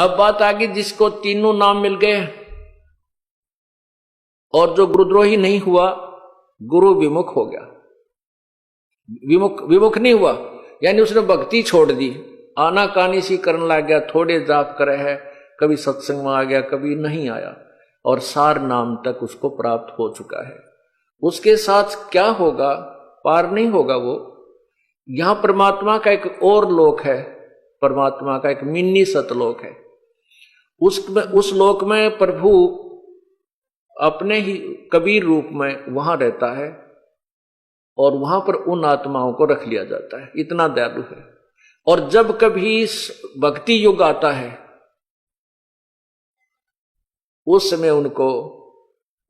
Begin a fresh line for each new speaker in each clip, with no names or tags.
अब बात आ गई जिसको तीनों नाम मिल गए और जो गुरुद्रोही नहीं हुआ, गुरु विमुख हो गया। विमुख नहीं हुआ यानी उसने भक्ति छोड़ दी, आनाकानी सी करने लग गया, थोड़े जाप करे है, कभी सत्संग में आ गया कभी नहीं आया, और सार नाम तक उसको प्राप्त हो चुका है। उसके साथ क्या होगा, पार नहीं होगा वो। यहां परमात्मा का एक और लोक है, परमात्मा का एक मिनी सतलोक है। उस लोक में प्रभु अपने ही कबीर रूप में वहां रहता है और वहां पर उन आत्माओं को रख लिया जाता है, इतना दयालु है। और जब कभी भक्ति युग आता है उस समय उनको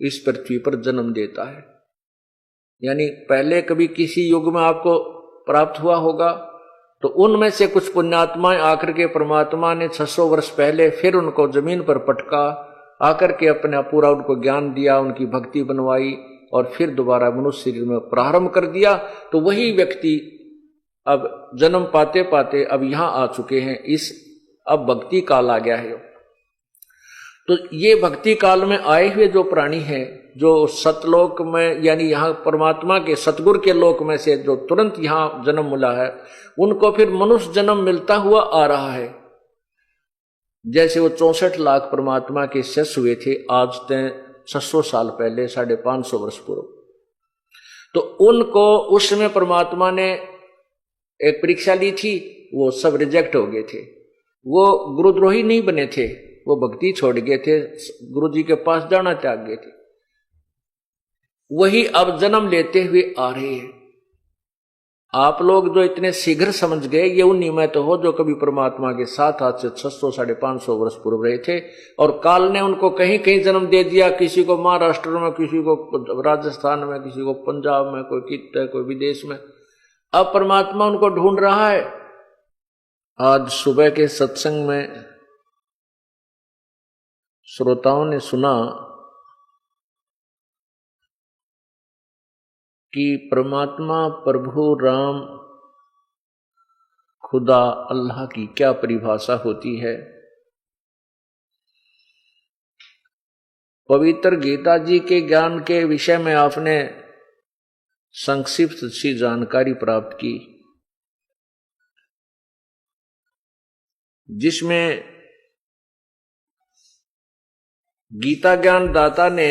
इस पृथ्वी पर जन्म देता है। यानी पहले कभी किसी युग में आपको प्राप्त हुआ होगा तो उनमें से कुछ पुण्यात्माएं आकर के परमात्मा ने 600 वर्ष पहले फिर उनको जमीन पर पटका, आकर के अपना पूरा उनको ज्ञान दिया, उनकी भक्ति बनवाई और फिर दोबारा मनुष्य शरीर में प्रारंभ कर दिया। तो वही व्यक्ति अब जन्म पाते पाते अब यहां आ चुके हैं, इस अब भक्ति काल आ गया है। तो ये भक्ति काल में आए हुए जो प्राणी हैं, जो सतलोक में यानी यहाँ परमात्मा के सतगुरु के लोक में से जो तुरंत यहाँ जन्म मिला है, उनको फिर मनुष्य जन्म मिलता हुआ आ रहा है। जैसे वो 64 लाख परमात्मा के शिष्य हुए थे आज तक 600 साल पहले, 550 वर्ष पूर्व, तो उनको उस समय परमात्मा ने एक परीक्षा ली थी, वो सब रिजेक्ट हो गए थे। वो गुरुद्रोही नहीं बने थे, वो भक्ति छोड़ गए थे, गुरु जी के पास जाना त्याग गए थे। वही अब जन्म लेते हुए आ रहे हैं। आप लोग जो इतने शीघ्र समझ गए, ये उन्हीं में तो हो जो कभी परमात्मा के साथ आज से 600 550 वर्ष पूर्व रहे थे, और काल ने उनको कहीं कहीं जन्म दे दिया, किसी को महाराष्ट्र में, किसी को राजस्थान में, किसी को पंजाब में, कोई कित कोई विदेश में। अब परमात्मा उनको ढूंढ रहा है। आज सुबह के सत्संग में श्रोताओं ने सुना कि परमात्मा प्रभु राम खुदा अल्लाह की क्या परिभाषा होती है। पवित्र गीता जी के ज्ञान के विषय में आपने संक्षिप्त सी जानकारी प्राप्त की, जिसमें गीता ज्ञान दाता ने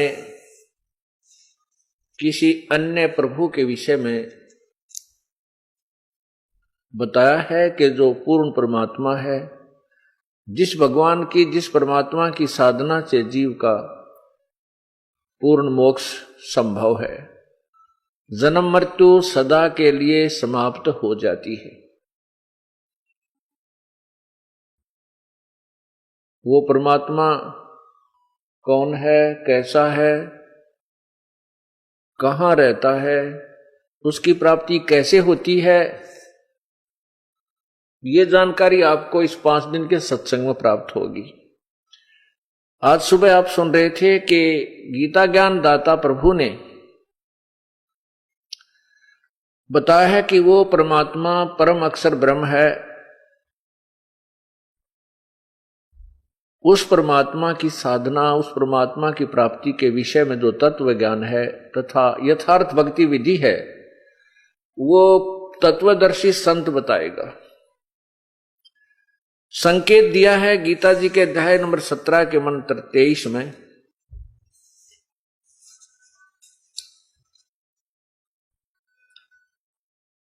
किसी अन्य प्रभु के विषय में बताया है कि जो पूर्ण परमात्मा है, जिस भगवान की, जिस परमात्मा की साधना से जीव का पूर्ण मोक्ष संभव है, जन्म मृत्यु सदा के लिए समाप्त हो जाती है। वो परमात्मा कौन है, कैसा है, कहाँ रहता है, उसकी प्राप्ति कैसे होती है, ये जानकारी आपको इस 5 दिन के सत्संग में प्राप्त होगी। आज सुबह आप सुन रहे थे कि गीता ज्ञान दाता प्रभु ने बताया है कि वो परमात्मा परम अक्षर ब्रह्म है। उस परमात्मा की साधना, उस परमात्मा की प्राप्ति के विषय में जो तत्व ज्ञान है तथा यथार्थ भक्ति विधि है, वो तत्वदर्शी संत बताएगा। संकेत दिया है गीता जी के अध्याय नंबर 17 के मंत्र 23 में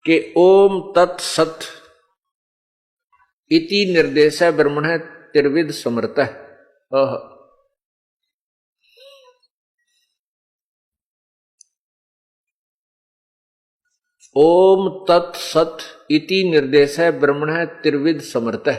कि ओम तत्सत इति निर्देश ब्रह्मण त्रिविध समर्थ। ओम तत्सत इति निर्देश ब्रह्मण त्रिविध समर्थ।